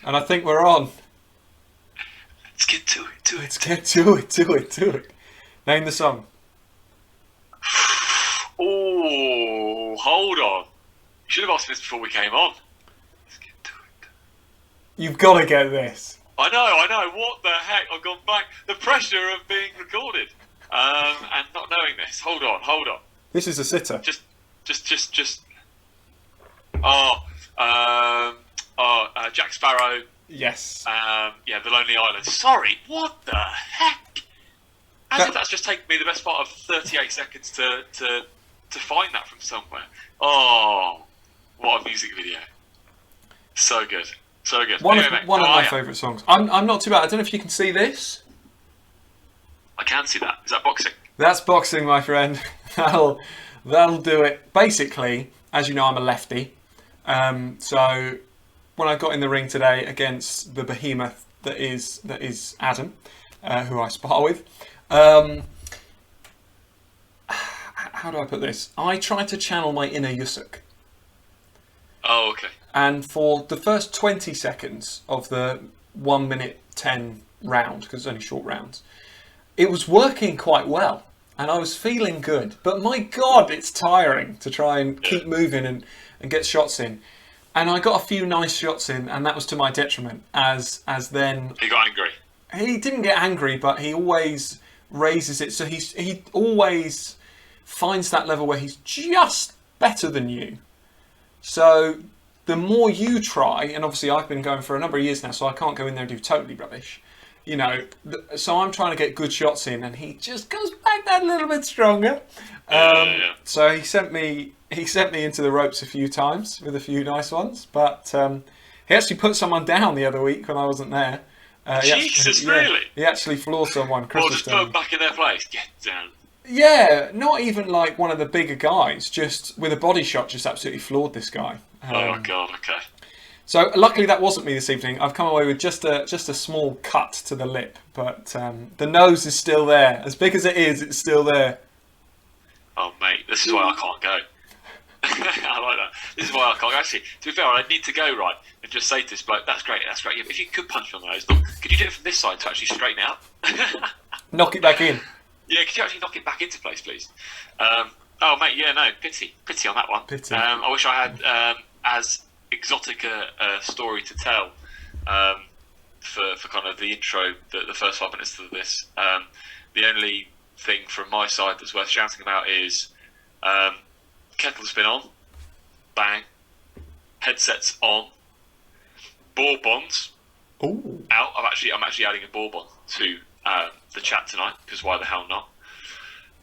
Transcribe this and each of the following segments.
And I think we're on. Let's get to it. Let's get to it. Name the song. Oh, hold on. You should have asked me this before we came on. Let's get to it. You've got to get this. I know. What the heck? I've gone back. The pressure of being recorded and not knowing this. Hold on. This is a sitter. Just. Jack Sparrow. Yes. The Lonely Island. Sorry, what the heck? As if that's just taken me the best part of 38 seconds to find that from somewhere. Oh, what a music video. So good. One of my favourite songs. I'm not too bad. I don't know if you can see this. I can see that. Is that boxing? That's boxing, my friend. That'll do it. Basically, as you know, I'm a lefty. So when I got in the ring today against the behemoth that is Adam, who I spar with, how do I put this? I tried to channel my inner Yusuk. Oh, okay. And for the first 20 seconds of the 1 minute 10 round, because it's only short rounds, it was working quite well. And I was feeling good. But my God, it's tiring to try and keep moving and get shots in. And I got a few nice shots in, and that was to my detriment. As then He got angry. He didn't get angry, but he always raises it. So he always finds that level where he's just better than you. So the more you try, and obviously I've been going for a number of years now, so I can't go in there and do totally rubbish. You know, so I'm trying to get good shots in, and he just goes back that little bit stronger. So he sent me into the ropes a few times with a few nice ones, but he actually put someone down the other week when I wasn't there. Really? He actually floored someone. Well, just put them back in their place. Get down. Yeah, not even like one of the bigger guys, just with a body shot, just absolutely floored this guy. Oh God, okay. So luckily that wasn't me this evening. I've come away with just a small cut to the lip, but the nose is still there. As big as it is, it's still there. Oh mate, this is why I can't go. I like that. This is why I can't go. Actually, to be fair, I need to go right and just say to this bloke, that's great. Yeah, if you could punch me on the nose, look, could you do it from this side to actually straighten it up? Knock it back in. Yeah, could you actually knock it back into place, please? Oh mate, yeah, no, pity on that one. Pity. I wish I had as exotic a story to tell for kind of the intro, the first 5 minutes of this. The only thing from my side that's worth shouting about is kettle's been on, bang, headsets on, bourbons out. I'm actually adding a bourbon to the chat tonight, because why the hell not?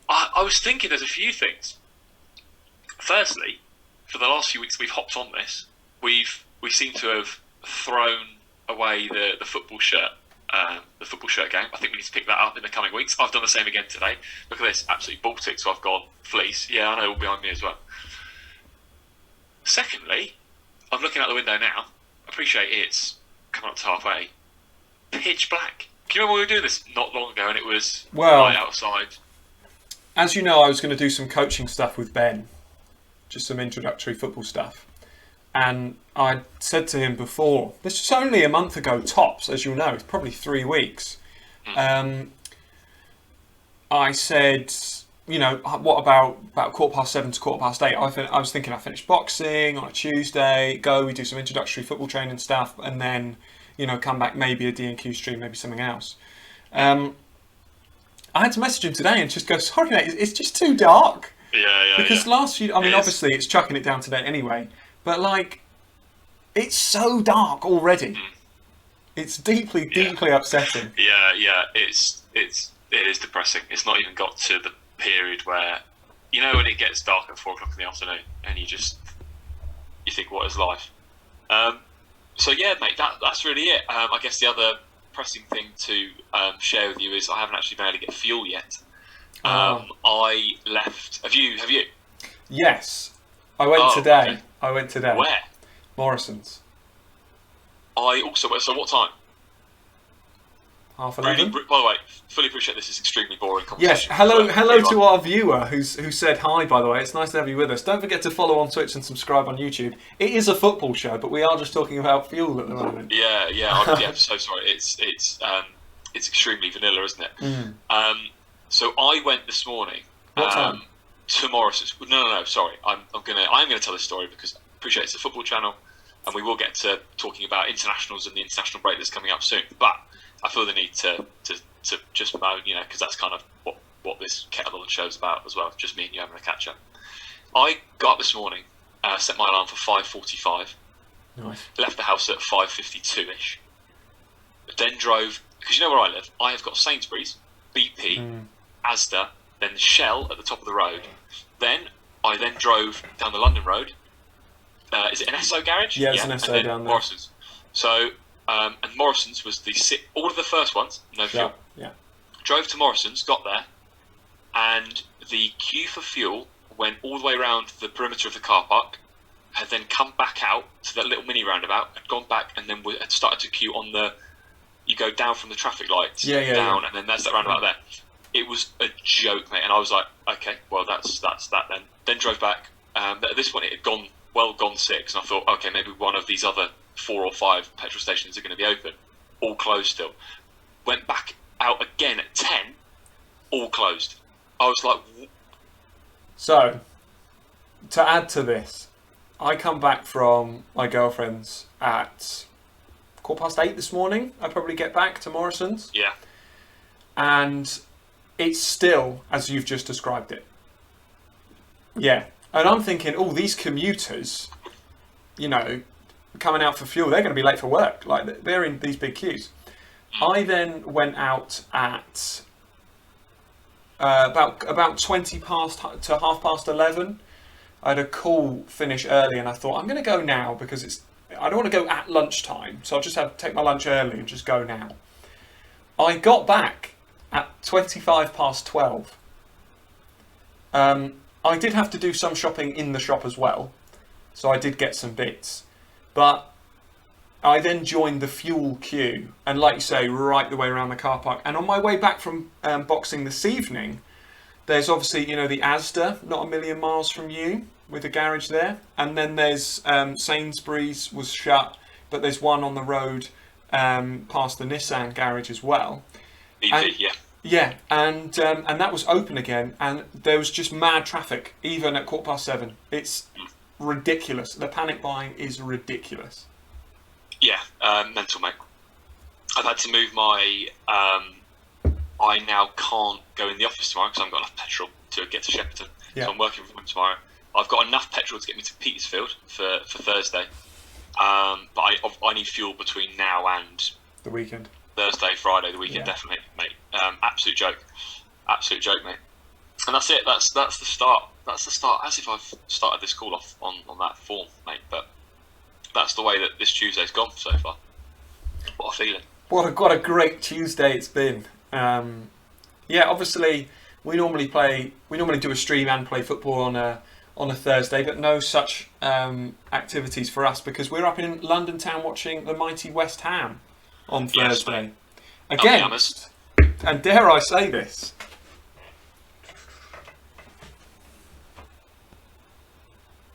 I was thinking there's a few things. Firstly, for the last few weeks we've hopped on this, we seem to have thrown away the football shirt game. I think we need to pick that up in the coming weeks. I've done the same again today. Look at this, absolutely Baltic, so I've gone fleece. Yeah, I know, all behind me as well. Secondly, I'm looking out the window now. I appreciate it's coming up to halfway. Pitch black. Can you remember we were doing this not long ago and it was light outside? As you know, I was going to do some coaching stuff with Ben. Just some introductory football stuff. And I said to him before, this was only a month ago tops, as you'll know, it's probably 3 weeks. I said, you know, what about 7:15 to 8:15? I was thinking I finished boxing on a Tuesday, we do some introductory football training stuff, and then, you know, come back, maybe a D&Q stream, maybe something else. I had to message him today and just go, sorry mate, it's just too dark. Yeah. Because last few, obviously it's chucking it down today anyway, but like, it's so dark already. It's deeply upsetting. Yeah. It is depressing. It's not even got to the period where, you know, when it gets dark at 4 o'clock in the afternoon and you think, what is life? So yeah, mate, that's really it. I guess the other pressing thing to share with you is I haven't actually been able to get fuel yet. I left. Have you? Yes, I went today. Okay. I went today. Where? Morrison's. I also went. So what time? half Really, 11. by the way, fully appreciate this is extremely boring Yes, conversation. hello to our viewer who said hi, by the way. It's nice to have you with us. Don't forget to follow on Twitch and subscribe on YouTube. It is a football show, but we are just talking about fuel at the moment. Yeah, so sorry. It's extremely vanilla, isn't it? So I went this morning. What time? To Morrison's. No, sorry. I'm gonna tell this story because I appreciate it's a football channel, and we will get to talking about internationals and the international break that's coming up soon. But I feel the need to just because that's kind of what this kettle on the show's about as well. Just me and you having a catch up. I got up this morning, set my alarm for 5:45. Nice. Left the house at 5:52 ish. Then drove because you know where I live. I have got Sainsbury's, BP, Asda, then Shell at the top of the road. Then I drove down the London road. Is it an Esso garage? Yeah, it's an Esso down there. Morrison's. So and Morrison's was all of the first ones, no fuel. Yeah. Drove to Morrison's, got there, and the queue for fuel went all the way around the perimeter of the car park, had then come back out to that little mini roundabout, had gone back, and then had started to queue on the. You go down from the traffic lights down, and then there's that roundabout there. It was a joke, mate, and I was like, okay, well that's that then. Then drove back. But at this point, it had gone 6, and I thought, okay, maybe one of these other 4 or 5 petrol stations are going to be open. All closed still. Went back out again at 10, all closed. I was like... So, to add to this, I come back from my girlfriend's at 8:15 this morning. I probably get back to Morrison's. Yeah. And it's still as you've just described it. Yeah. And I'm thinking, these commuters, coming out for fuel, they're going to be late for work. Like, they're in these big queues. I then went out at about 20 past to 11:30. I had a call finish early, and I thought, I'm going to go now because I don't want to go at lunchtime, so I'll just take my lunch early and just go now. I got back at 25 past 12. I did have to do some shopping in the shop as well, so I did get some bits. But I then joined the fuel queue, and like you say, right the way around the car park. And on my way back from boxing this evening, there's obviously, the Asda, not a million miles from you, with a garage there. And then there's Sainsbury's was shut, but there's one on the road past the Nissan garage as well. BP, Yeah, and that was open again, and there was just mad traffic, even at 7:15. It's ridiculous. The panic buying is ridiculous. Yeah, mental, mate. I've had to move my... I now can't go in the office tomorrow because I haven't got enough petrol to get to Shepperton. Yeah. So I'm working from home tomorrow. I've got enough petrol to get me to Petersfield for Thursday. But I need fuel between now and... The weekend. Thursday, Friday, the weekend, definitely, mate. Absolute joke, mate. And that's it. That's the start. That's the start. As if I've started this call off on that form, mate. But that's the way that this Tuesday's gone so far. What a feeling. What a great Tuesday it's been. Obviously we normally do a stream and play football on a Thursday, but no such activities for us because we're up in London town watching the mighty West Ham on Thursday. Against, and dare I say this,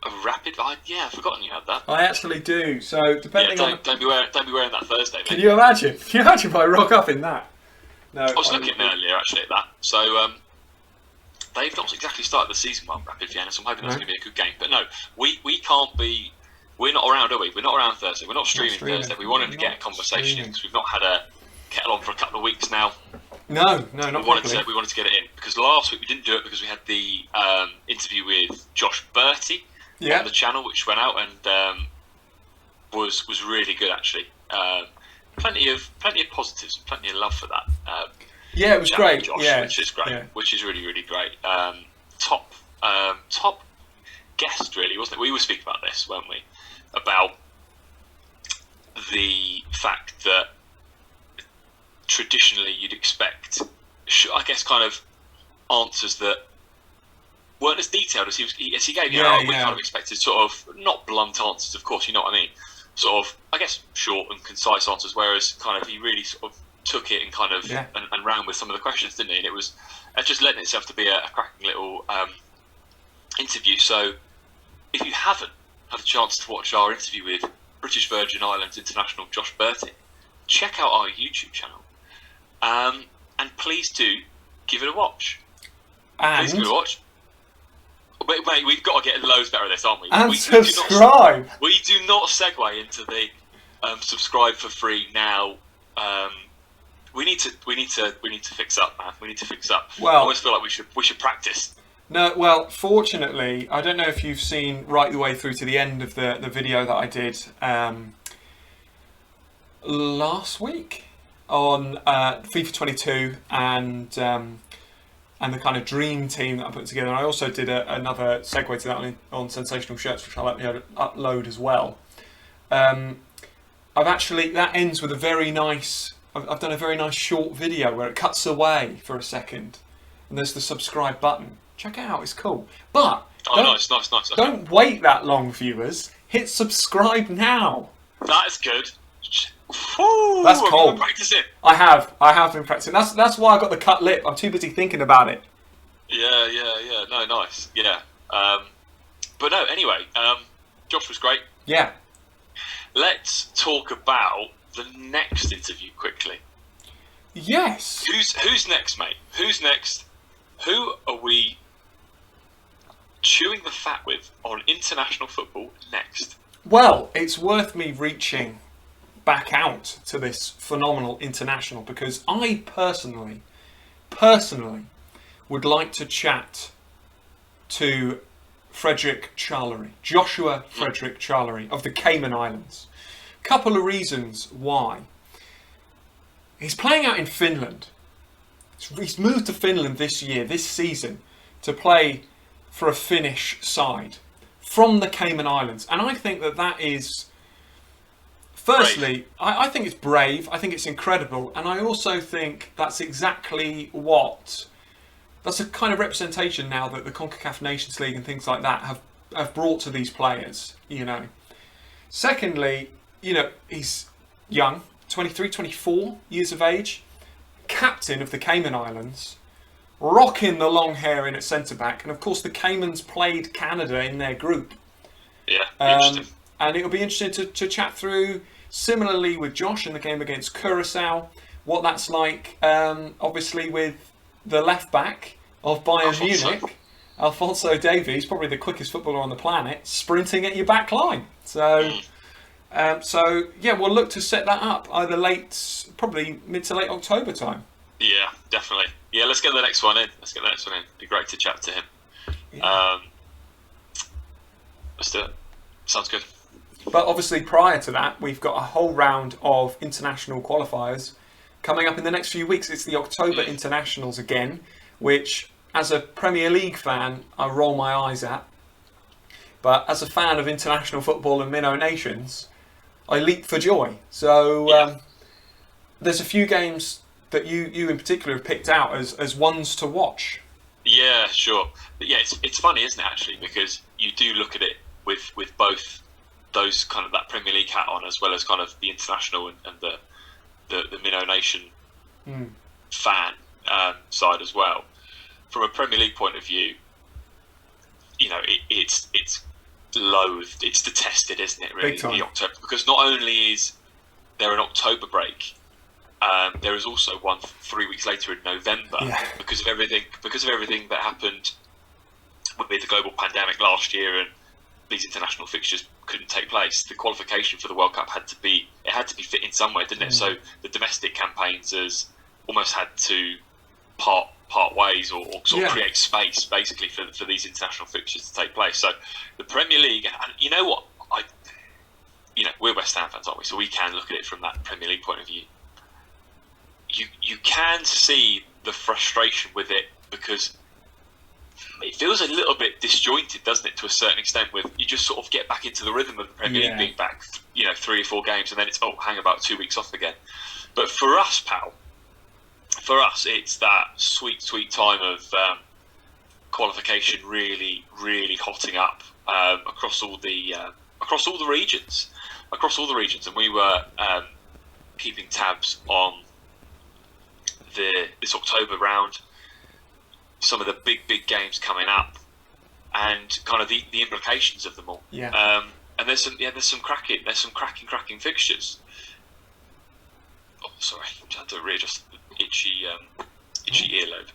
a rapid... I've forgotten you had that. I actually do. So depending on... Don't be wearing that Thursday, mate. Can you imagine? Can you imagine if I rock up in that? No, I was looking earlier actually at that. So they've not exactly started the season well, Rapid Vienna, so I'm hoping that's going to be a good game. But no, we can't be... We're not around, are we? We're not around Thursday. We're not streaming Thursday. We wanted to get a conversation in because we've not had a kettle on for a couple of weeks now. No, not we wanted to get it in because last week we didn't do it because we had the interview with Josh Bertie on the channel, which went out and was really good actually. Plenty of positives, plenty of love for that. It was great. Josh, which is great, which is really really great. Top guest really, wasn't it? We were speaking about this, weren't we? About the fact that traditionally you'd expect, I guess, kind of answers that weren't as detailed as he gave. We kind of expected sort of not blunt answers, of course, you know what I mean. Sort of, I guess, short and concise answers. Whereas, kind of, he really sort of took it and kind of and ran with some of the questions, didn't he? And it just lent itself to be a cracking little interview. So if you haven't had a chance to watch our interview with British Virgin Islands international Josh Bertie, check out our YouTube channel, and please do give it a watch. Please give it a watch. Wait, we've got to get loads better at this, aren't we? And subscribe. We do not segue into the subscribe for free now. We need to fix up, man. We need to fix up. Well, I always feel like we should practice. No, well, fortunately, I don't know if you've seen right the way through to the end of the video that I did last week on FIFA 22 and the kind of dream team that I put together. And I also did another segue to that on Sensational Shirts, which I'll upload as well. That ends with a very nice. I've done a very nice short video where it cuts away for a second, and there's the subscribe button. Check it out, it's cool. But nice. Don't wait that long, viewers. Hit subscribe now. That is good. Woo, that's cool. Have you been practicing? I have been practicing. That's why I got the cut lip. I'm too busy thinking about it. Yeah. No, nice. Yeah. But no, anyway, Josh was great. Yeah. Let's talk about the next interview quickly. Yes. Who's next, mate? Who's next? Who are we chewing the fat with on international football next? Well, it's worth me reaching back out to this phenomenal international because I personally would like to chat to Joshua Frederick Charlery of the Cayman Islands. Couple of reasons why. He's playing out in Finland. He's moved to Finland this season, to play for a Finnish side from the Cayman Islands. And I think that is, firstly, I think it's brave. I think it's incredible. And I also think that's exactly that's a kind of representation now that the CONCACAF Nations League and things like that have brought to these players, you know. Secondly, you know, he's young, 23, 24 years of age, captain of the Cayman Islands, rocking the long hair in at centre-back. And, of course, the Caymans played Canada in their group. Yeah, interesting. And it'll be interesting to chat through, similarly with Josh in the game against Curacao, what that's like, obviously, with the left-back of Bayern Munich, Alphonso Davies, probably the quickest footballer on the planet, sprinting at your back line. So we'll look to set that up either probably mid to late October time. Yeah, definitely. Yeah, let's get the next one in. It'd be great to chat to him. Yeah. Let's do it. Sounds good. But obviously prior to that, we've got a whole round of international qualifiers coming up in the next few weeks. It's the October internationals again, which as a Premier League fan, I roll my eyes at. But as a fan of international football and minnow nations, I leap for joy. So there's a few games that you in particular have picked out as ones to watch. Yeah, sure. But yeah, it's funny, isn't it, actually, because you do look at it with both those kind of that Premier League hat on, as well as kind of the international and the minnow nation fan side as well. From a Premier League point of view, you know, it's loathed, it's detested, isn't it, really, the October, because not only is there an October break, there is also one 3 weeks later in November, because of everything that happened with the global pandemic last year, and these international fixtures couldn't take place. The qualification for the World Cup had to be fit in somewhere, didn't it? So the domestic campaigns has almost had to part ways or sort of create space basically for these international fixtures to take place. So the Premier League, and you know what, we're West Ham fans, aren't we? So we can look at it from that Premier League point of view. You can see the frustration with it, because it feels a little bit disjointed, doesn't it, to a certain extent, with you just sort of get back into the rhythm of the Premier League being back, 3 or 4 games, and then it's, hang about 2 weeks off again. But for us, pal, it's that sweet, sweet time of qualification really, really hotting up across all the regions, and we were keeping tabs on this October round, some of the big games coming up, and kind of the implications of them all. Yeah. And there's some cracking fixtures. Oh, sorry, I had to readjust the itchy earlobe.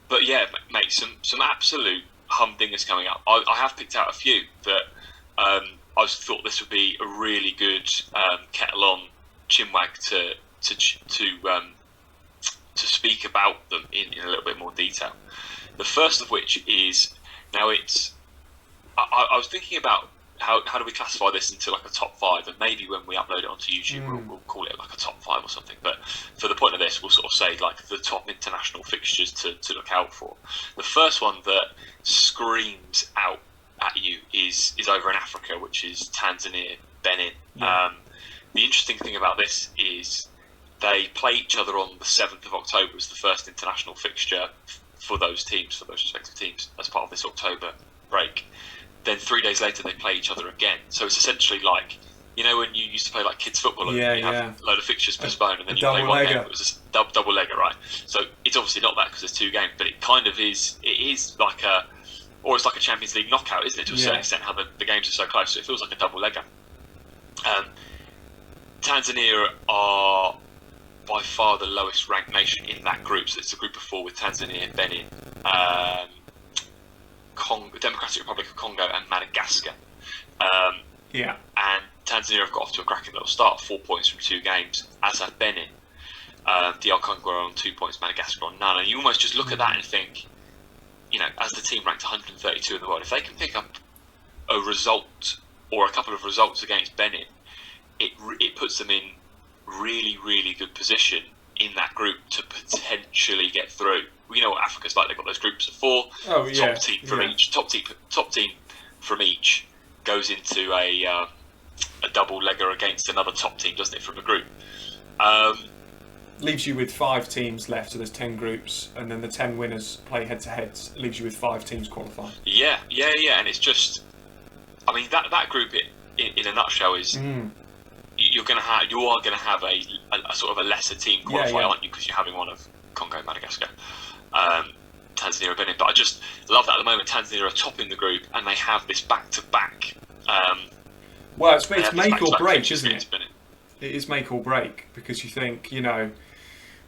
But yeah, mate, some absolute humdingers coming up. I have picked out a few that I thought this would be a really good kettle on chinwag to speak about them in a little bit more detail. The first of which is, now it's, I was thinking about how do we classify this into like a top 5, and maybe when we upload it onto YouTube we'll call it like a top 5 or something, but for the point of this we'll sort of say like the top international fixtures to look out for. The first one that screams out at you is over in Africa, which is Tanzania, Benin. The interesting thing about this is they play each other on the 7th of October as the first international fixture for those respective teams, as part of this October break. Then 3 days later they play each other again. So it's essentially like, you know, when you used to play like kids football and you have a load of fixtures postponed and then you play one game, it was a double legger, right? So it's obviously not that because there's 2 games, but it kind of is. It is like it's like a Champions League knockout, isn't it? To a certain extent, how the games are so close. So it feels like a double legger. Tanzania are by far the lowest ranked nation in that group. So it's a group of 4 with Tanzania, Benin, Democratic Republic of Congo and Madagascar. And Tanzania have got off to a cracking little start, 4 points from 2 games, as have Benin. DR Congo are on 2 points, Madagascar on none. And you almost just look at that and think, you know, as the team ranked 132 in the world, if they can pick up a result or a couple of results against Benin, it puts them in really, really good position in that group to potentially get through. We know what Africa's like; they've got those groups of 4. Top team from each. Top team from each goes into a double legger against another top team, doesn't it? From a group. Leaves you with 5 teams left, so there's 10 groups, and then the 10 winners play head-to-heads. Leaves you with 5 teams qualifying. Yeah, and it's just, I mean, that group in a nutshell is you are going to have a sort of a lesser team qualify, aren't you? Because you're having one of Congo, Madagascar, Tanzania, Benin. But I just love that at the moment. Tanzania are topping the group, and they have this back-to-back. Well, it's make or break, isn't it? It is make or break, because you think, you know,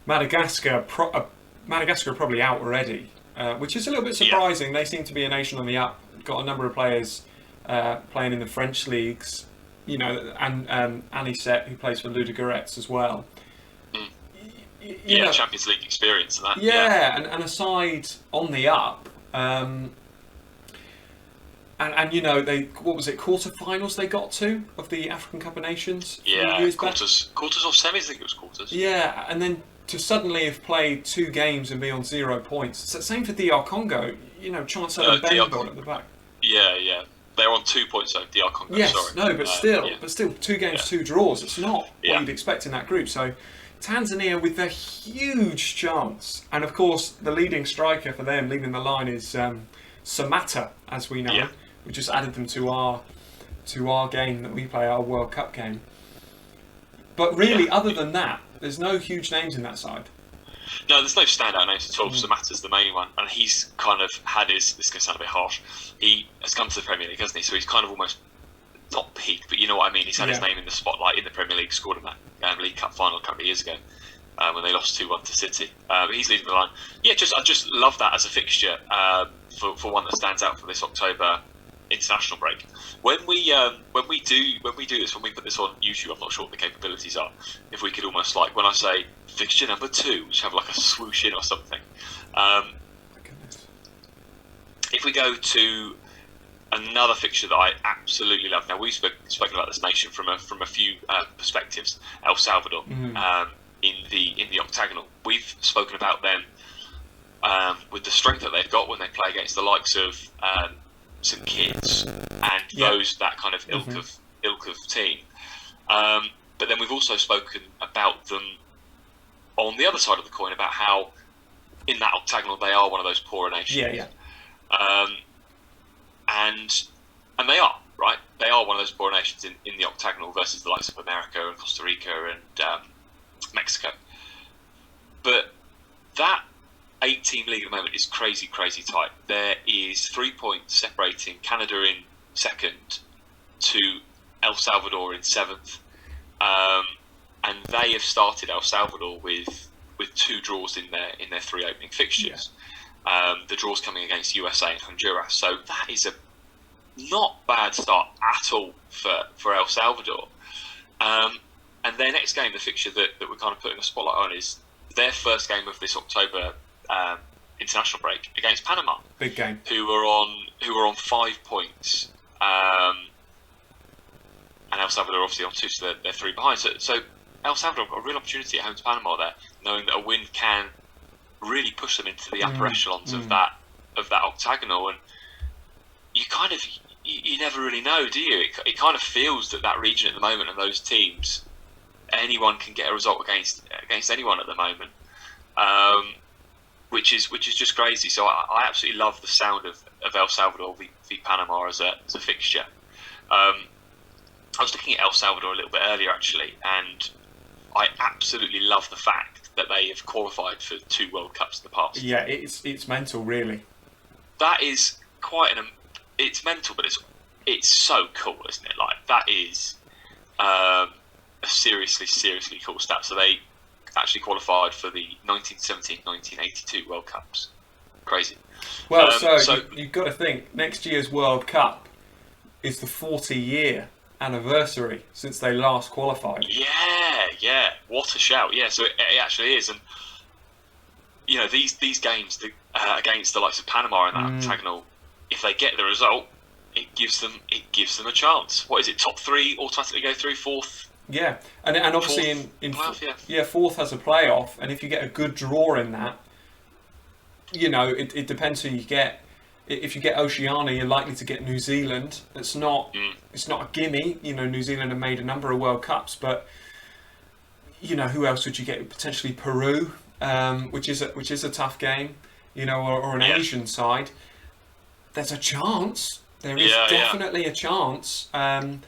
Madagascar are probably out already, which is a little bit surprising. They seem to be a nation on the up. Got a number of players playing in the French leagues, you know, and Anisette, who plays for Ludogorets as well. You know, Champions League experience and that. And aside on the up, and you know, quarterfinals they got to of the African Cup of Nations. Quarters or semis. I think it was quarters. Yeah, and then to suddenly have played 2 games and be on 0 points. It's the same for DR Congo. You know, Chancellor and Ben got at the back. Yeah. They're on 2 points though, DR Congo. Yes, sorry. No, but still, 2 games, 2 draws. It's not what you'd expect in that group. So Tanzania with their huge chance, and of course the leading striker for them, leading the line, is Samata, as we know. Yeah. We just added them to our game that we play, our World Cup game. But really, other than that, there's no huge names in that side. No, there's no standout names at all. Samata's the main one, and he's kind of had his. This is going to sound a bit harsh. He has come to the Premier League, hasn't he? So he's kind of almost not peaked, but you know what I mean. He's had his name in the spotlight in the Premier League. Scored in that League Cup final a couple of years ago when they lost 2-1 to City. But he's leading the line. Yeah, I just love that as a fixture for one that stands out for this October international break. When we do this, when we put this on YouTube, I'm not sure what the capabilities are. If we could almost, like, when I say fixture number 2, which have like a swoosh in or something. If we go to another fixture that I absolutely love. Now, we've spoken about this nation from a few perspectives. El Salvador in the octagonal. We've spoken about them with the strength that they've got when they play against the likes of St Kitts and that kind of ilk of team. But then we've also spoken about them on the other side of the coin, about how in that octagonal they are one of those poorer nations. And they are, right? They are one of those poorer nations in the octagonal versus the likes of America and Costa Rica and Mexico. But that 8-team league at the moment is crazy, crazy tight. There is 3 points separating Canada in second to El Salvador in seventh. And they have started El Salvador with 2 draws in their 3 opening fixtures. Yeah. The draws coming against USA and Honduras. So that is a not bad start at all for El Salvador. And their next game, the fixture that we're kind of putting a spotlight on, is their first game of this October international break against Panama. Big game. Who are on 5 points. And El Salvador obviously on 2, so they're 3 behind. So El Salvador got a real opportunity at home to Panama there, knowing that a win can really push them into the upper echelons of that octagonal. And you never really know, do you? It kind of feels that region at the moment and those teams, anyone can get a result against anyone at the moment, which is just crazy. So I absolutely love the sound of El Salvador v Panama as a fixture. I was looking at El Salvador a little bit earlier actually, and I absolutely love the fact that they have qualified for 2 World Cups in the past. Yeah, it's mental, really. That is quite it's mental, but it's so cool, isn't it? Like, that is a seriously cool stat. So they actually qualified for the 1970-1982 World Cups. Crazy. Well, so you've got to think, next year's World Cup is the 40-year anniversary since they last qualified. Yeah. What a shout. Yeah, so it actually is. And, you know, these games against the likes of Panama in that octagonal, if they get the result, it gives them a chance. What is it? Top 3 automatically go through, 4th? Yeah, and obviously in playoff, 4th has a playoff, and if you get a good draw in that, you know, it depends who you get. If you get Oceania, you're likely to get New Zealand. It's not a gimme. You know, New Zealand have made a number of World Cups, but you know, who else would you get? Potentially Peru, which is a tough game. You know, or an Asian side. There's a chance. There is definitely a chance. And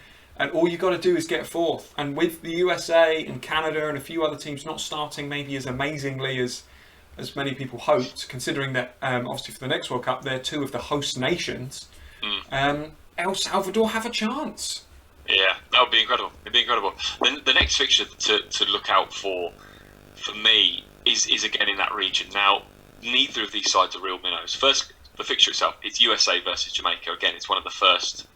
all you got to do is get 4th. And with the USA and Canada and a few other teams not starting maybe as amazingly as many people hoped, considering that obviously for the next World Cup they're 2 of the host nations, El Salvador have a chance. Yeah, that would be incredible. It'd be incredible. The next fixture to look out for me is again in that region. Now, neither of these sides are real minnows. First, the fixture itself, it's USA versus Jamaica. Again, it's one of the first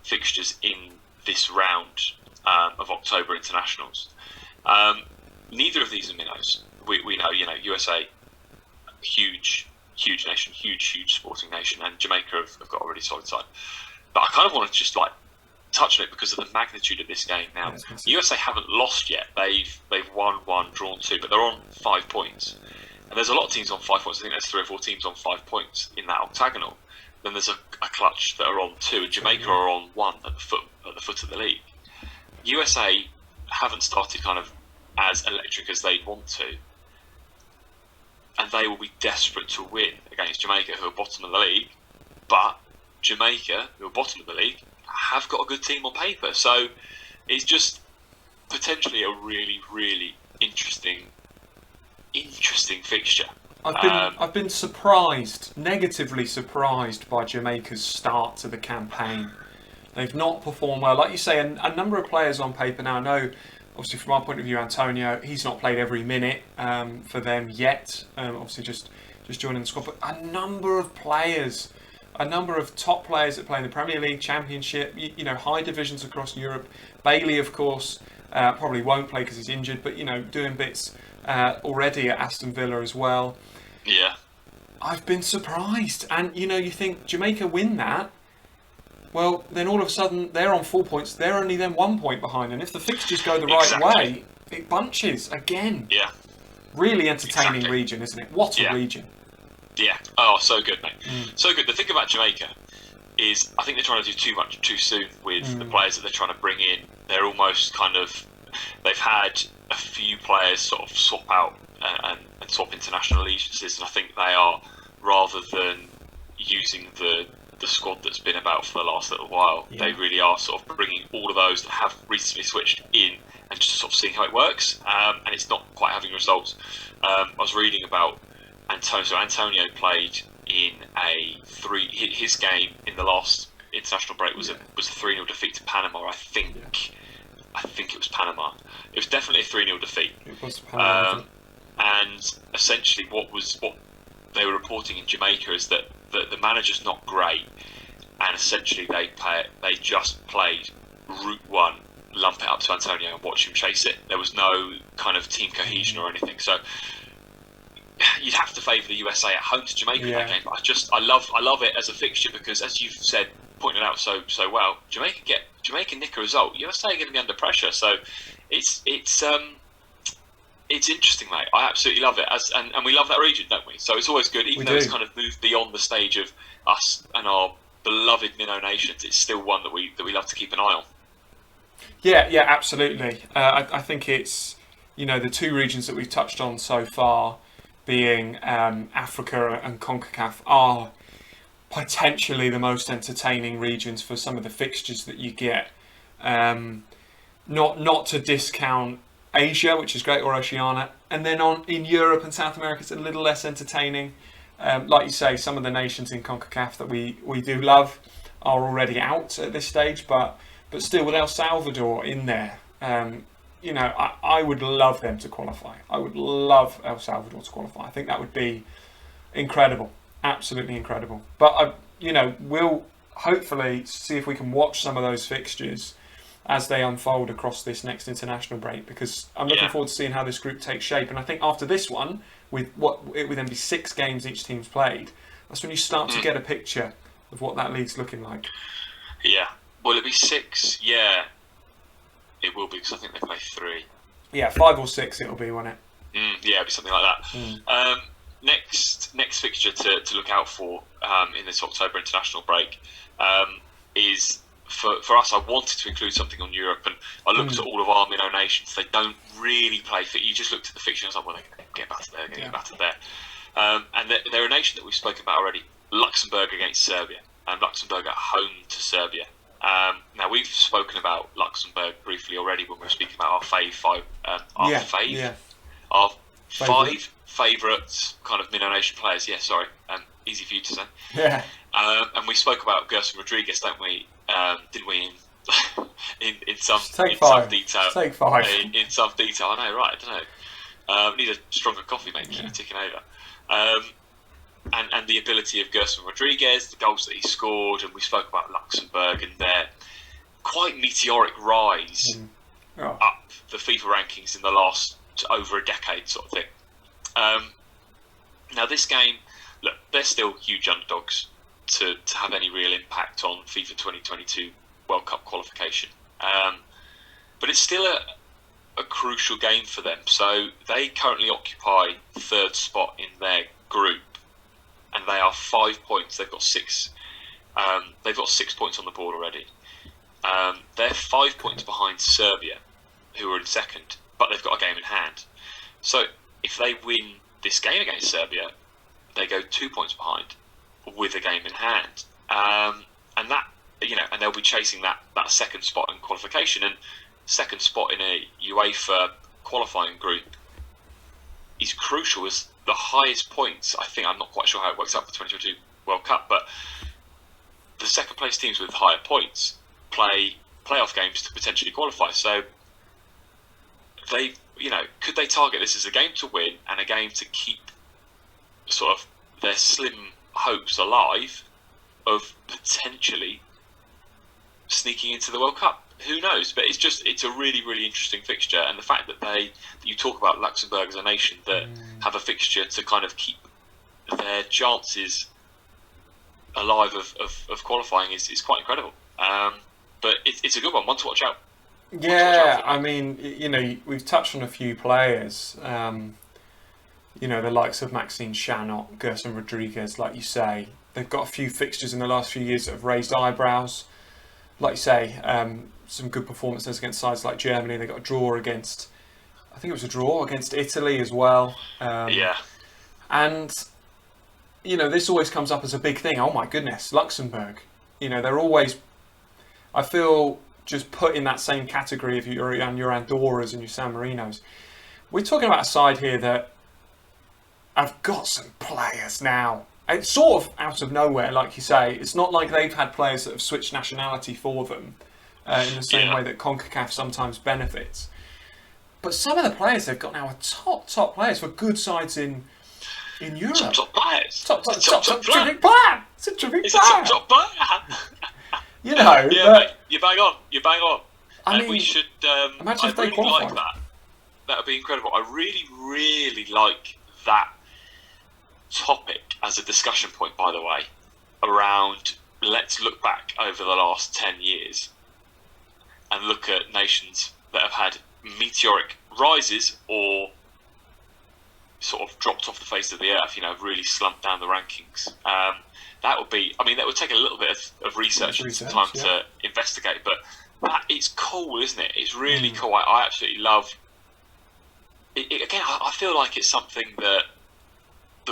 fixtures in this round of October internationals. Neither of these are minnows. We know, you know, USA, huge nation, huge sporting nation, and Jamaica have got a really solid side. But I kind of want to just touch on it because of the magnitude of this game. Now, USA haven't lost yet. They've won 1, drawn 2, but they're on 5 points. And there's a lot of teams on 5 points. I think there's 3 or 4 teams on 5 points in that octagonal. Then there's a clutch that are on 2, and Jamaica are on 1 at the foot of the league. USA haven't started kind of as electric as they'd want to, and they will be desperate to win against Jamaica, who are bottom of the league. But Jamaica, who are bottom of the league, have got a good team on paper. So it's just potentially a really interesting fixture. I've been negatively surprised by Jamaica's start to the campaign. They've not performed well. Like you say, a number of players on paper now. I know, obviously from our point of view, Antonio, he's not played every minute for them yet. Obviously just joining the squad. But a number of players, a number of top players that play in the Premier League, Championship, you know, high divisions across Europe. Bailey, of course, probably won't play because he's injured, but, you know, doing bits already at Aston Villa as well. Yeah. I've been surprised. And, you know, you think Jamaica win that, well, then all of a sudden they're on 4 points. They're only then 1 point behind. And if the fixtures go the right way, it bunches again. Yeah. Really entertaining region, isn't it? What a region. Yeah. Oh, so good, mate. So good. The thing about Jamaica is I think they're trying to do too much too soon with the players that they're trying to bring in. They're almost kind of... They've had a few players sort of swap out and swap international allegiances, and I think they are, rather than using the squad that's been about for the last little while, they really are sort of bringing all of those that have recently switched in and just sort of seeing how it works. And it's not quite having results. I was reading about Antonio. So Antonio played in his game in the last international break was a 3-0 defeat to Panama. I think it was Panama. It was definitely a 3-0 defeat. It was Panama. And essentially, what they were reporting in Jamaica is that the manager's not great, and essentially they just played route one, lump it up to Antonio and watch him chase it. There was no kind of team cohesion or anything. So you'd have to favour the USA at home to Jamaica in that game. But I love it as a fixture because, as you've said, pointed out so well, Jamaica nick a result, USA are going to be under pressure. So it's interesting, mate. I absolutely love it, and we love that region, don't we? So it's always good, even though it's kind of moved beyond the stage of us and our beloved minnow nations. It's still one that we love to keep an eye on. Yeah, absolutely. I think it's, the two regions that we've touched on so far, being Africa and CONCACAF, are potentially the most entertaining regions for some of the fixtures that you get. Not to discount Asia, which is great, or Oceania, and then in Europe and South America, it's a little less entertaining. Like you say, some of the nations in CONCACAF that we do love are already out at this stage, but still with El Salvador in there, I would love them to qualify. I would love El Salvador to qualify. I think that would be incredible, absolutely incredible. But we'll hopefully see if we can watch some of those fixtures as they unfold across this next international break, because I'm looking forward to seeing how this group takes shape. And I think after this one, with it would then be 6 games each team's played, that's when you start to get a picture of what that league's looking like. Yeah. Will it be 6? Yeah. It will be, because I think they play 3. Yeah, 5 or 6 it'll be, won't it? Yeah, it'll be something like that. Next fixture to look out for in this October international break is... For us, I wanted to include something on Europe, and I looked at all of our minnow nations. They don't really play fit. You just looked at the fixture and I was like, well, they're going to get battered there, get battered there. And they're a nation that we've spoken about already. Luxembourg against Serbia, and Luxembourg at home to Serbia. Now, we've spoken about Luxembourg briefly already when we were speaking about our 5 favourite kind of minnow nation players. Yeah, sorry, easy for you to say. Yeah. And we spoke about Gerson Rodriguez, didn't we, in some detail. Take 5. In some detail, I know, right? I don't know. Need a stronger coffee, mate. Keep ticking over. And the ability of Gerson Rodriguez, the goals that he scored, and we spoke about Luxembourg and their quite meteoric rise up the FIFA rankings in the last over a decade, sort of thing. Now, this game, look, they're still huge underdogs to have any real impact on FIFA 2022 World Cup qualification. But it's still a crucial game for them. So they currently occupy 3rd spot in their group, and they are 5 points. They've got 6. They've got 6 points on the board already. They're 5 points behind Serbia, who are in 2nd, but they've got a game in hand. So if they win this game against Serbia, they go 2 points behind with a game in hand, and that and they'll be chasing that 2nd spot in qualification, and 2nd spot in a UEFA qualifying group is crucial as the highest points. I think, I'm not quite sure how it works out for the 2022 World Cup, but the 2nd place teams with higher points play playoff games to potentially qualify. So they, could they target this as a game to win and a game to keep sort of their slim hopes alive of potentially sneaking into the World Cup? Who knows? But it's a really, really interesting fixture, and the fact that you talk about Luxembourg as a nation that have a fixture to kind of keep their chances alive of qualifying is quite incredible. But it's a good one to watch out. Yeah, I mean, we've touched on a few players. The likes of Maxime Chanot, Gerson Rodriguez, like you say. They've got a few fixtures in the last few years that have raised eyebrows. Like you say, some good performances against sides like Germany. They got a draw against, I think it was a draw against Italy as well. And, this always comes up as a big thing. Oh my goodness, Luxembourg. They're always, I feel just put in that same category of your Andorras and your San Marinos. We're talking about a side here that have got some players now. It's sort of out of nowhere, like you say. It's not like they've had players that have switched nationality for them in the same way that CONCACAF sometimes benefits. But some of the players they've got now are top players for good sides in Europe. Top players. Top player. terrific player. It's a terrific player. It's a top player. You know, yeah, you're bang on. You're bang on. I mean, we should. imagine if they really qualified. like that. That would be incredible. I really like that topic as a discussion point. By the way, around let's look back over the last 10 years and look at nations that have had meteoric rises or sort of dropped off the face of the earth. You know, really slumped down the rankings. That would be. I mean, that would take a little bit of research and some time to investigate, but it's cool, isn't it? It's really cool. I absolutely love. Again, I feel like it's something that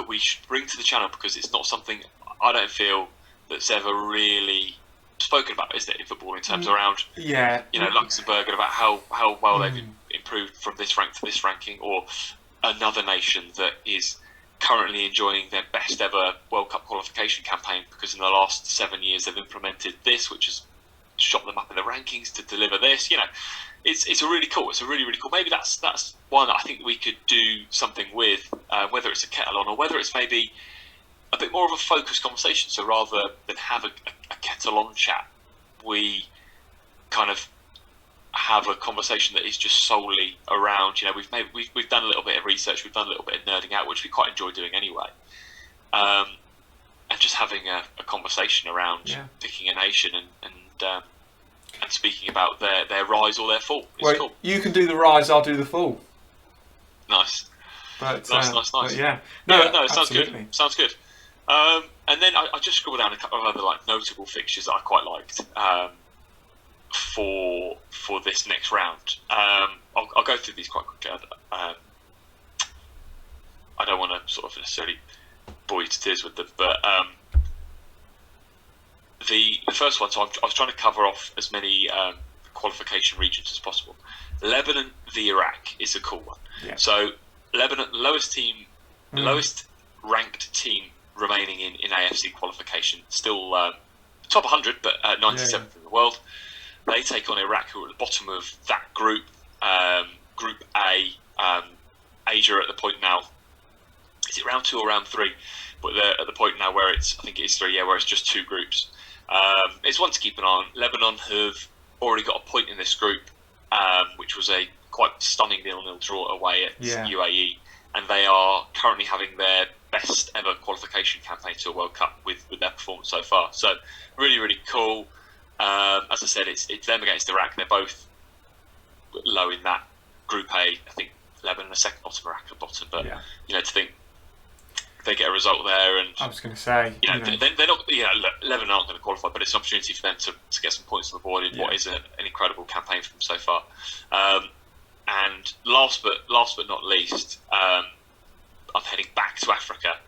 we should bring to the channel because it's not something I don't feel that's ever really spoken about, is it, in football in terms around Luxembourg and about how well they've improved from this rank to this ranking, or another nation that is currently enjoying their best ever World Cup qualification campaign because in the last 7 years they've implemented this, which has shot them up in the rankings to deliver this. You know, it's a really cool. It's a really cool. Maybe that's one that I think we could do something with, whether it's a kettle on or whether it's maybe a bit more of a focused conversation. So rather than have a kettle on chat, we kind of have a conversation that is just solely around. You know, we've done a little bit of research, we've done a little bit of nerding out, which we quite enjoy doing anyway, and just having a conversation around picking a nation and speaking about their rise or their fall. It's cool. You can do the rise, I'll do the fall. Nice. But, nice. But yeah. No, it sounds good. Sounds good. And then I just scribbled down a couple of other notable fixtures that I quite liked for this next round. I'll go through these quite quickly. I don't want to sort of necessarily bore you to tears with them, but the first one. So I was trying to cover off as many qualification regions as possible. Lebanon v Iraq is a cool one. Yeah. So Lebanon, lowest ranked team remaining in AFC qualification, still top 100, but 97th in the world. They take on Iraq, who are at the bottom of that group, Group A. Asia at the point now. Is it round 2 or round 3? But they're at the point now where I think it is 3, where it's just 2 groups. It's one to keep an eye on. Lebanon have already got a point in this group, which was a quite stunning 0-0 draw away at UAE, and they are currently having their best ever qualification campaign to a World Cup with their performance so far. So really cool. As I said, it's them against Iraq. They're both low in that Group A. I think Lebanon are second bottom, Iraq at bottom. But you know, to think they get a result there, and I was going to say, they're not. Lebanon aren't going to qualify, but it's an opportunity for them to get some points on the board in what is an incredible campaign for them so far. And last but not least, I'm heading back to Africa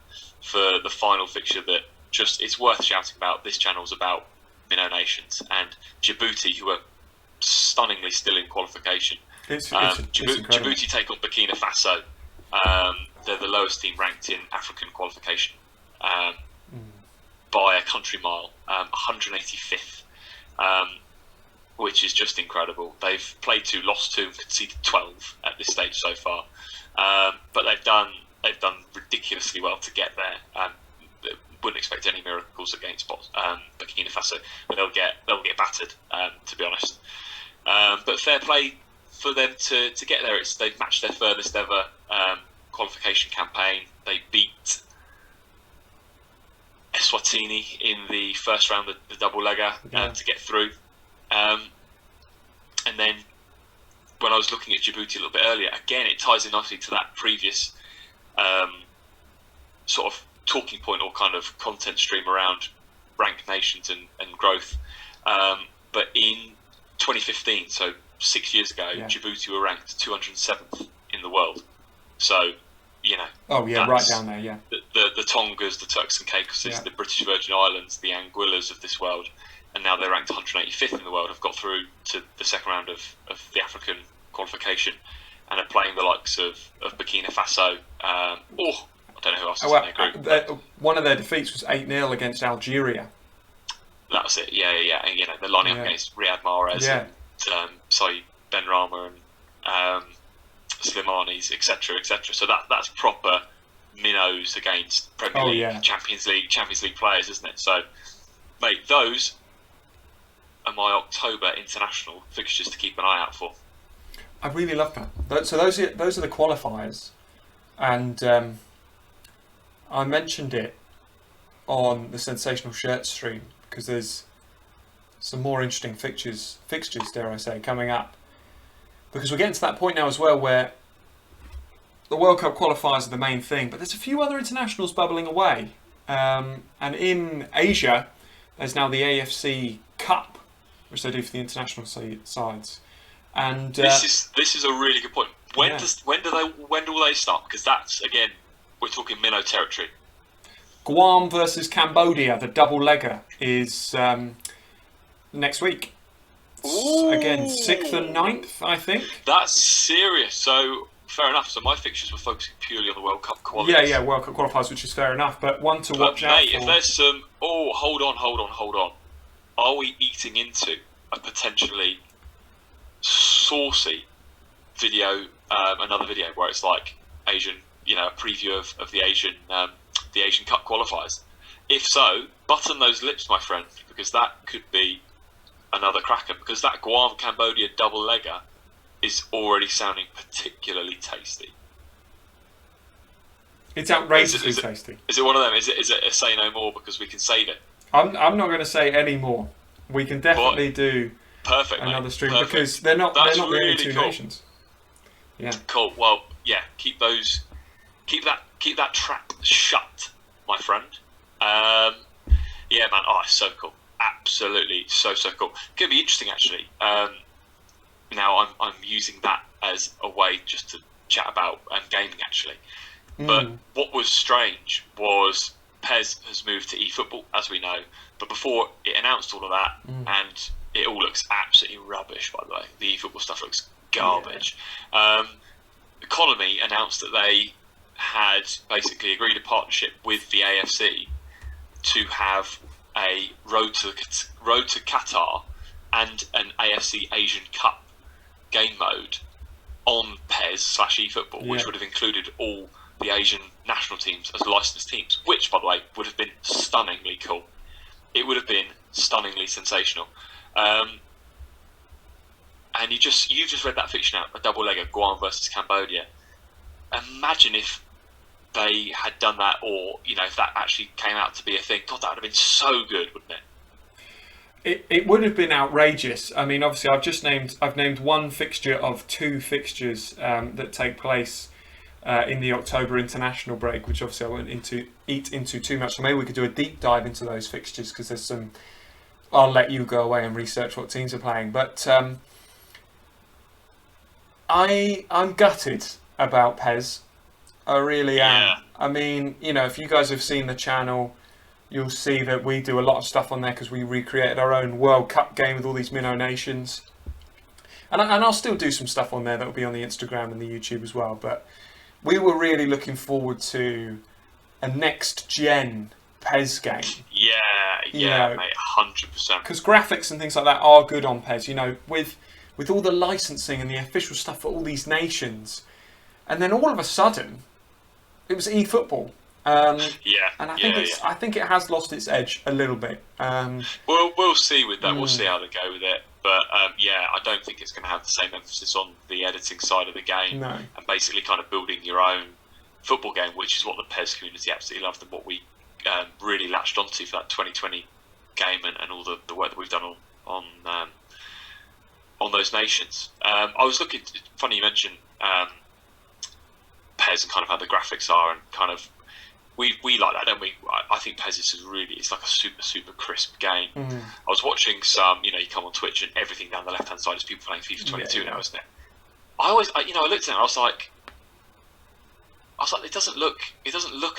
for the final fixture that it's worth shouting about. This channel's about minnow nations, and Djibouti, who are stunningly still in qualification. Djibouti take on Burkina Faso. They're the lowest team ranked in African qualification by a country mile, 185th, which is just incredible. They've played 2, lost 2, and conceded 12 at this stage so far. But they've done ridiculously well to get there. Wouldn't expect any miracles against Burkina Faso, but they'll get battered, to be honest. But fair play for them to get there. They've matched their furthest ever qualification campaign. They beat Eswatini in the first round, the double legger, to get through. And then when I was looking at Djibouti a little bit earlier, again it ties in nicely to that previous sort of talking point or kind of content stream around ranked nations and growth. But in 2015, so 6 years ago, Djibouti were ranked 207th in the world. So, you know. Oh yeah, right down there. Yeah. The Tongas, the Turks and Caicos, the British Virgin Islands, the Anguillas of this world, and now they're ranked 185th in the world, have got through to the second round of the African qualification and are playing the likes of Burkina Faso. I don't know who else is in their group. One of their defeats was 8-0 against Algeria. That was it, yeah. And they're lining up against Riyad Mahrez and Saïd Benrahma and Slimani's, etc. So that's proper minnows against Premier League, Champions League players, isn't it? So, mate, those are my October international fixtures to keep an eye out for. I really love that. So those are the qualifiers, and I mentioned it on the Sensational Shirt stream because there's some more interesting fixtures, dare I say, coming up. Because we're getting to that point now as well where the World Cup qualifiers are the main thing, but there's a few other internationals bubbling away. And in Asia, there's now the AFC Cup, which they do for the international sides. And this is a really good point. When will they start? Because that's, again, we're talking minnow territory. Guam versus Cambodia, the double legger, is next week. Ooh. Again, 6th and 9th, I think. That's serious. So, fair enough. So, my fixtures were focusing purely on the World Cup qualifiers. Yeah, World Cup qualifiers, which is fair enough. But one to watch out for. If there's some... Oh, hold on. Are we eating into a potentially saucy video, another video where it's like Asian, a preview of the Asian Cup qualifiers? If so, button those lips, my friend, because that could be another cracker. Because that Guam Cambodia double legger is already sounding particularly tasty. It's outrageously tasty. Is it one of them? Is it a say no more because we can save it? I'm not going to say any more. We can definitely do another stream because they're not the only two nations. Yeah. Cool. Well, yeah. Keep that trap shut, my friend. Yeah, man. Oh, it's so cool. Absolutely, so cool. Could be interesting actually. Now I'm using that as a way just to chat about gaming actually. But what was strange was PES has moved to eFootball, as we know. But before it announced all of that, and it all looks absolutely rubbish, by the way. The eFootball stuff looks garbage. Economy announced that they had basically agreed a partnership with the AFC to have a road to Qatar and an AFC Asian Cup game mode on PES/eFootball, which would have included all the Asian national teams as licensed teams, which, by the way, would have been stunningly cool. It would have been stunningly sensational. And you've just read that fiction out, a double legger, Guam versus Cambodia. Imagine if they had done that, or if that actually came out to be a thing. God, that would have been so good, wouldn't it? It would have been outrageous. I mean, obviously, I've named one fixture of two fixtures that take place in the October international break, which obviously I won't eat into too much. So maybe we could do a deep dive into those fixtures because there's some. I'll let you go away and research what teams are playing, but I'm gutted about PES. I really am. Yeah. I mean, if you guys have seen the channel, you'll see that we do a lot of stuff on there because we recreated our own World Cup game with all these minnow nations. And I'll still do some stuff on there that will be on the Instagram and the YouTube as well. But we were really looking forward to a next-gen PES game. Yeah, mate, 100%. Because graphics and things like that are good on PES, with all the licensing and the official stuff for all these nations. And then all of a sudden, it was eFootball. And I think it has lost its edge a little bit. We'll see with that. We'll see how they go with it. But I don't think it's going to have the same emphasis on the editing side of the game and basically kind of building your own football game, which is what the PES community absolutely loved and what we really latched onto for that 2020 game and all the work that we've done on those nations. I was looking. Funny you mentioned PES and kind of how the graphics are and kind of. We like that, don't we? I think PES is it's like a super crisp game. I was watching some, you come on Twitch and everything down the left hand side is people playing FIFA 22 now, isn't it? I looked at it and I was like, it doesn't look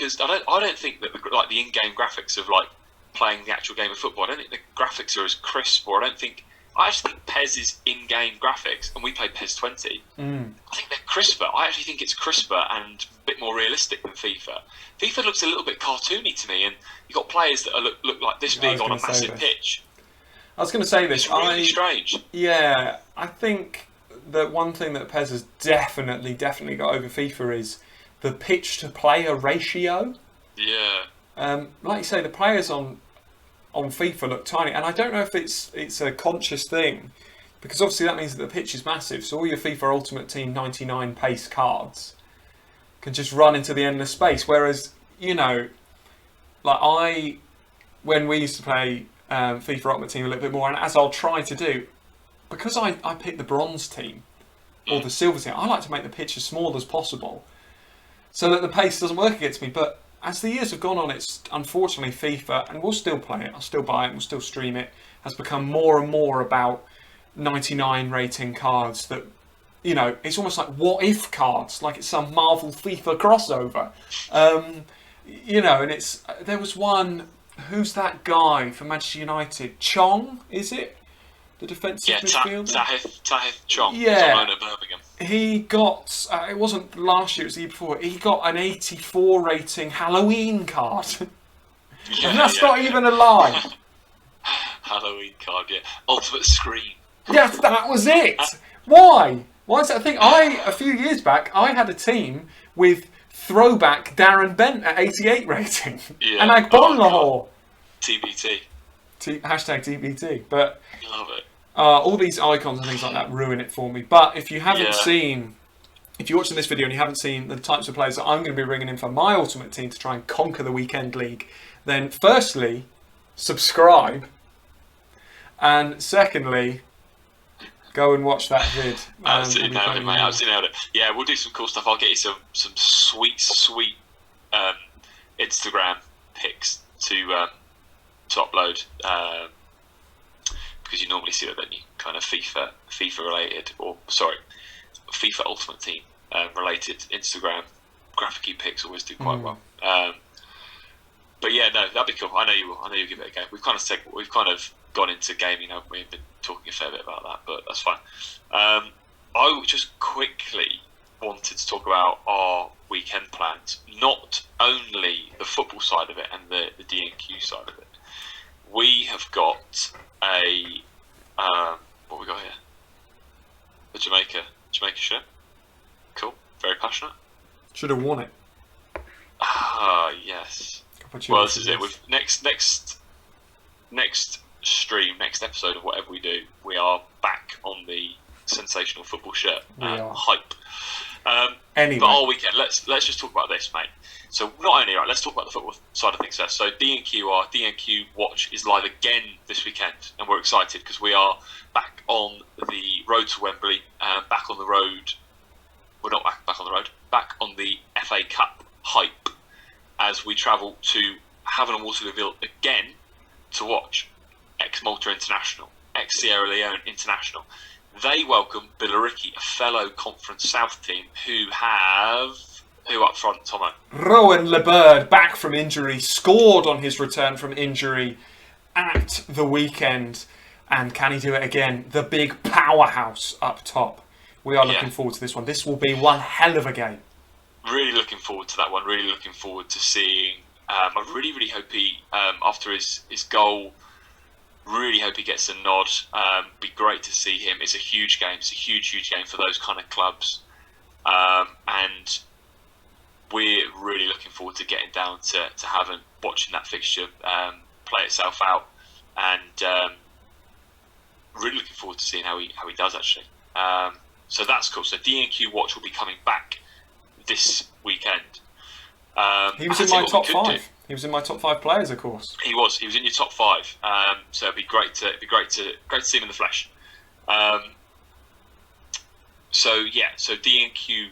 as I don't think that the in-game graphics of like playing the actual game of football. I don't think the graphics are as crisp, or I actually think PES's in-game graphics, and we play PES 20, I think they're crisper. I actually think it's crisper and a bit more realistic than FIFA. FIFA looks a little bit cartoony to me, and you've got players that look like this big on a massive pitch. I was going to say this. It's really strange. Yeah, I think that one thing that PES has definitely got over FIFA is the pitch-to-player ratio. Yeah. Like you say, the players on FIFA look tiny, and I don't know if it's a conscious thing, because obviously that means that the pitch is massive, so all your FIFA Ultimate Team 99 pace cards can just run into the endless space, whereas, when we used to play FIFA Ultimate Team a little bit more, and as I'll try to do, because I picked the bronze team or the silver team, I like to make the pitch as small as possible so that the pace doesn't work against me. But as the years have gone on, it's unfortunately FIFA, and we'll still play it, I'll still buy it, we'll still stream it, has become more and more about 99 rating cards that, it's almost like what if cards, like it's some Marvel FIFA crossover. And there was one, who's that guy for Manchester United? Chong, is it? The defensive midfielder? Tahith Chong. Yeah. He's on loan at Birmingham. He got, it wasn't last year, it was the year before, he got an 84 rating Halloween card. And that's not even a lie. Halloween card, yeah. Ultimate Scream. Yes, that was it. Why? Why is that a thing? A few years back, I had a team with throwback Darren Bent at 88 rating. Yeah. And Agbon Lahore. TBT. Hashtag TBT. But love it. all these icons and things like that ruin it for me. But if you haven't seen, if you're watching this video and you haven't seen the types of players that I'm going to be bringing in for my Ultimate Team to try and conquer the Weekend League, then firstly, subscribe. And secondly, go and watch that vid. Absolutely nailed it, mate. Absolutely nailed it. Yeah, we'll do some cool stuff. I'll get you some sweet Instagram pics to upload, because you normally see that, don't you? Kind of FIFA related, FIFA Ultimate Team related Instagram graphic-y pics always do quite well. But yeah, no, that'd be cool. I know you will. I know you'll give it a go. We've kind of gone into gaming, haven't we? We've been talking a fair bit about that, but that's fine. I just quickly wanted to talk about our weekend plans, not only the football side of it and the D&Q side of it. We have got what we got here? The Jamaica shirt. Cool. Very passionate. Should have won it. Yes. Well, this is it. With next stream, next episode of whatever we do, we are back on the sensational football shirt. Hype. Anyway. But all weekend, let's just talk about this, mate. So not only, right, let's talk about the football side of things first. So our D&Q Watch is live again this weekend, and we're excited because we are back on the road to Wembley, back on the road. We're not back on the road, back on the FA Cup hype as we travel to Havant and Waterlooville again to watch ex-Malta International, ex-Sierra Leone International. They welcome Billericay, a fellow Conference South team who up front, Tomo? Rowan LeBird, back from injury, scored on his return from injury at the weekend. And can he do it again? The big powerhouse up top. We are looking forward to this one. This will be one hell of a game. Really looking forward to that one. Really looking forward to seeing. I really hope he, after his goal, really hope he gets a nod. Be great to see him. It's a huge game. It's a huge game for those kind of clubs. And we're really looking forward to getting down to Havant, watching that fixture play itself out, and really looking forward to seeing how he does actually. So that's cool. So D&Q Watch will be coming back this weekend. He was in my top 5. He was in my top 5 players, of course. He was in your top 5. So it'd be great to see him in the flesh. So D&Q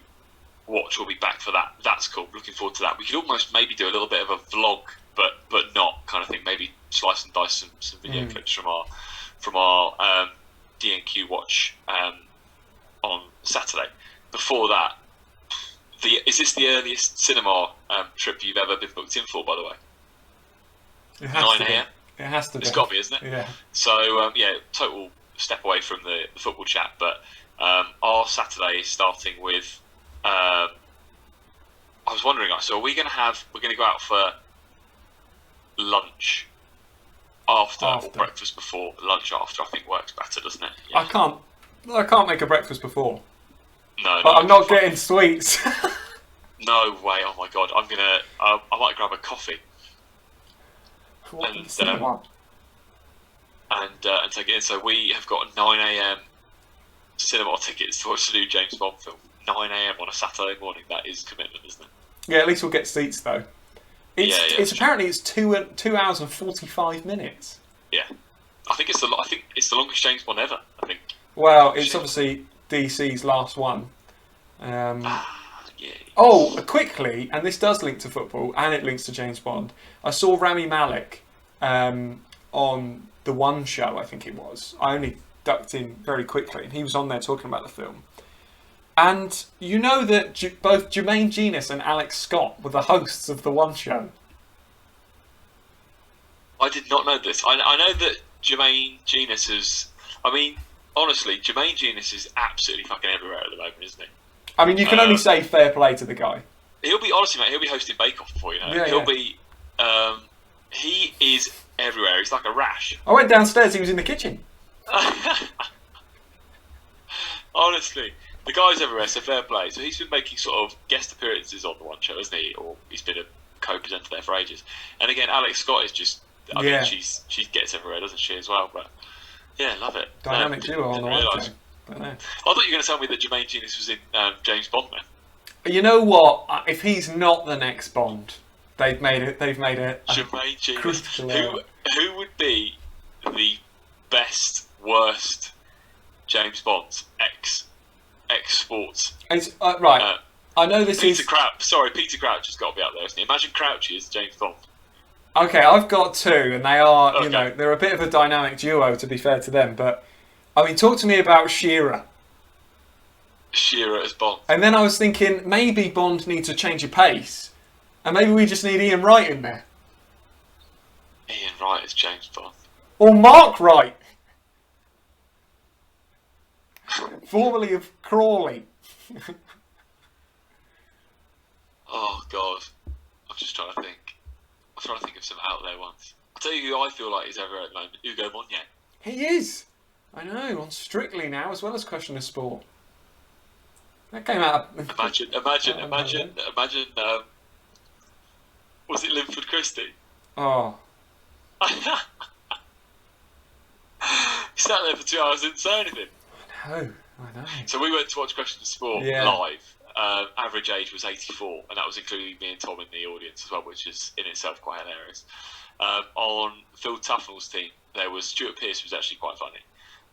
Watch will be back for that. That's cool. Looking forward to that. We could almost maybe do a little bit of a vlog, but not kind of thing. Maybe slice and dice some video clips from our D&Q Watch on Saturday. Before that, is this the earliest cinema trip you've ever been booked in for? By the way, 9 a.m. It has to be. It's got to be, isn't it? Yeah. So, total step away from the football chat. But our Saturday is starting with... I was wondering, so we're going to go out for lunch after or breakfast before. Lunch after, I think, works better, doesn't it? Yeah. I can't make a breakfast before. No, but I'm not getting sweets. No way! Oh my god! I might grab a coffee and take it in. So we have got 9 a.m. cinema tickets to watch the new James Bond film. 9 a.m. on a Saturday morning. That is commitment, isn't it? Yeah, at least we'll get seats though. It's apparently it's 2 hours and 45 minutes. Yeah, I think it's the longest James Bond ever. I think. Well, it's obviously DC's last one. Yeah. Oh, quickly, and this does link to football, and it links to James Bond. I saw Rami Malek on the One show, I think it was. I only ducked in very quickly, and he was on there talking about the film. And you know that both Jermaine Genius and Alex Scott were the hosts of the One show. I did not know this. I know that Jermaine Genius is... I mean, honestly, Jermaine Genius is absolutely fucking everywhere at the moment, isn't he? I mean, you can only say fair play to the guy. He'll be, honestly, mate, he'll be hosting Bake Off before you know. Yeah, he'll be... he is everywhere. He's like a rash. I went downstairs, he was in the kitchen. Honestly, the guy's everywhere, so fair play. So he's been making sort of guest appearances on the One show, hasn't he? Or he's been a co-presenter there for ages. And again, Alex Scott is just... I mean, she gets everywhere, doesn't she, as well? But yeah, love it. Dynamic duo on the One show. I thought you were going to tell me that Jermaine Genius was in James Bond, man. You know what? If he's not the next Bond, they've made it. Jermaine Genius. Who would be the best, worst James Bond ex sports? It's right. I know this Peter Crouch. Sorry, Peter Crouch has got to be up there, isn't he? Imagine Crouchy as James Bond. Okay, I've got two, and they are, they're a bit of a dynamic duo, to be fair to them. But I mean, talk to me about Shearer. Shearer as Bond. And then I was thinking maybe Bond needs a change of pace, and maybe we just need Ian Wright in there. Ian Wright as James Bond. Or Mark Wright, formerly of Crawley. Oh God, I'm just trying to think. I'm trying to think of some out there ones. I'll tell you who I feel like is everywhere at the moment. Hugo Monye. He is. I know, on Strictly now, as well as Question of Sport. That came out... Imagine, was it Linford Christie? Oh. He sat there for 2 hours and didn't say anything. I know. So we went to watch Question of Sport live. Average age was 84, and that was including me and Tom in the audience as well, which is in itself quite hilarious. On Phil Tufnell's team, there was Stuart Pearce, who was actually quite funny.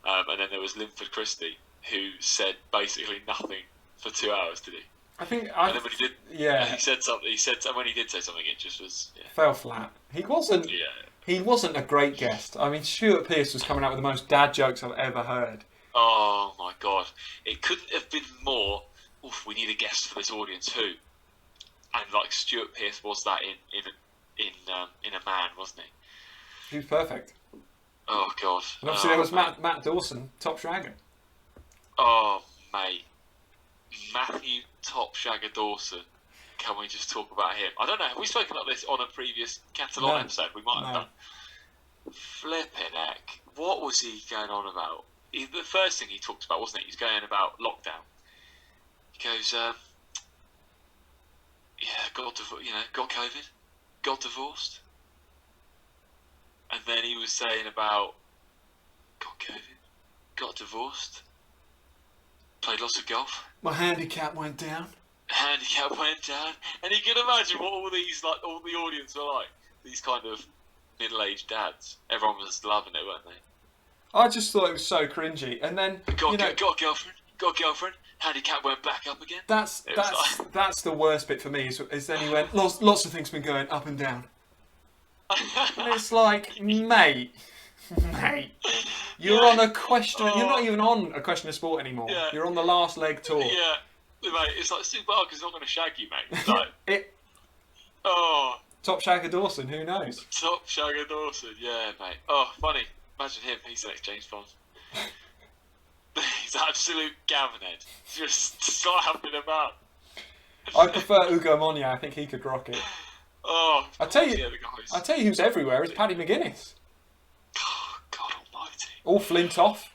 And then there was Linford Christie, who said basically nothing for 2 hours, did he? I think. And then when he did, he said something. And when he did say something, it just was fell flat. He wasn't. Yeah. He wasn't a great guest. I mean, Stuart Pearce was coming out with the most dad jokes I've ever heard. Oh my God! It couldn't have been more. Oof, we need a guest for this audience. Who? And like Stuart Pearce was that in a man, wasn't he? He was perfect. Oh God! And obviously there was Matt Dawson, Top Shagger. Oh mate, Matthew Top Shagger Dawson. Can we just talk about him? I don't know. Have we spoken about this on a previous Catalan episode? We might have done. Flipping heck! What was he going on about? The first thing he talked about, wasn't it? He was going about lockdown. He goes, got COVID, got divorced, and then he was saying about got COVID, got divorced, played lots of golf. My handicap went down. And you can imagine what all the audience were like. These kind of middle-aged dads. Everyone was loving it, weren't they? I just thought it was so cringy, and then got a girlfriend. Handicap went back up again. That's the worst bit for me. Is then he went lots of things been going up and down, and it's like, mate, you're on a question. You're not even on a Question of Sport anymore. Yeah. You're on the last leg tour. Yeah, mate. It's like Sue Barker's not going to shag you, mate. It's like Top Shagger Dawson, who knows? Top Shagger Dawson, yeah, mate. Oh, funny. Imagine him. He's the next James Bond. He's absolute Gavinhead. Just slapping about. I prefer Ugo Monya. I think he could rock it. Oh, I tell you, yeah, the guys. I tell you who's everywhere is Paddy McGuinness. Oh, God Almighty. All Flintoff.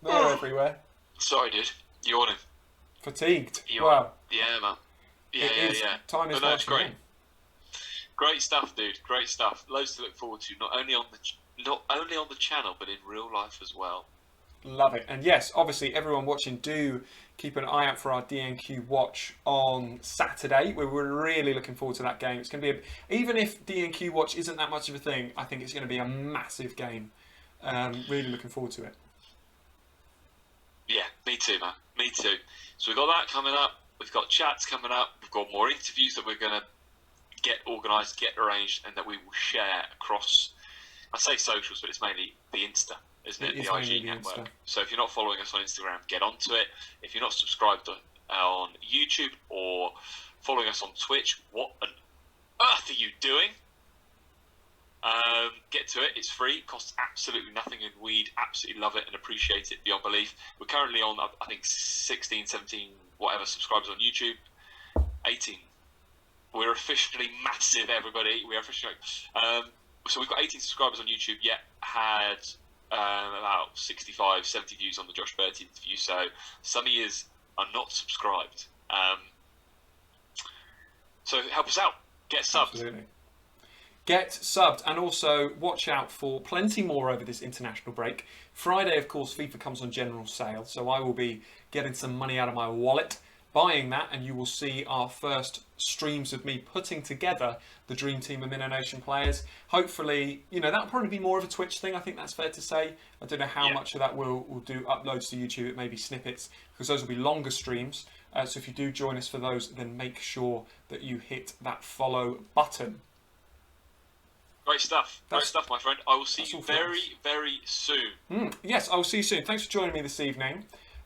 They're everywhere. Sorry, dude. Yawning. Fatigued. Yawning. Wow. Yeah, man. Yeah. Time is But no, it's marching great. on. Great stuff, dude. Great stuff. Loads to look forward to. Not only on the channel, but in real life as well. Love it. And yes, obviously, everyone watching, do keep an eye out for our DNQ Watch on Saturday. We're really looking forward to that game. It's going to be, even if DNQ Watch isn't that much of a thing, I think it's going to be a massive game. Really looking forward to it. Yeah, me too, man. Me too. So we've got that coming up. We've got chats coming up. We've got more interviews that we're going to get organised, get arranged, and that we will share across, I say socials, but it's mainly the Insta, isn't it? The IG network. Insta. So if you're not following us on Instagram, get onto it. If you're not subscribed on YouTube or following us on Twitch, what on earth are you doing? Get to it. It's free. Costs absolutely nothing, and we'd absolutely love it and appreciate it beyond belief. We're currently on, I think, 16, 17, whatever subscribers on YouTube. 18. We're officially massive, everybody. We are officially. So we've got 18 subscribers on YouTube. Yet had about 65, 70 views on the Josh Bertie interview. So some of you are not subscribed. So help us out. Get subbed. Absolutely. Get subbed, and also watch out for plenty more over this international break. Friday, of course, FIFA comes on general sale, so I will be getting some money out of my wallet, buying that, and you will see our first streams of me putting together the dream team of Minnow Nation players. Hopefully, that'll probably be more of a Twitch thing. I think that's fair to say. I don't know how much of that we'll do uploads to YouTube. It may be snippets, because those will be longer streams. So if you do join us for those, then make sure that you hit that follow button. Great stuff. Great stuff, my friend. I will see you very, very soon. Yes, I will see you soon. Thanks for joining me this evening.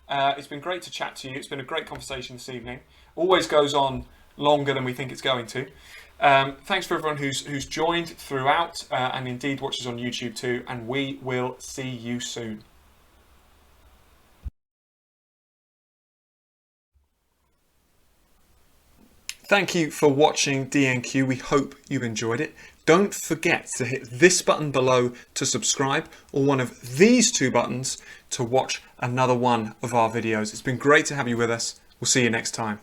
It's been great to chat to you. It's been a great conversation this evening. Always goes on longer than we think it's going to. Thanks for everyone who's joined throughout and indeed watches on YouTube too. And we will see you soon. Thank you for watching DNQ. We hope you enjoyed it. Don't forget to hit this button below to subscribe, or one of these two buttons to watch another one of our videos. It's been great to have you with us. We'll see you next time.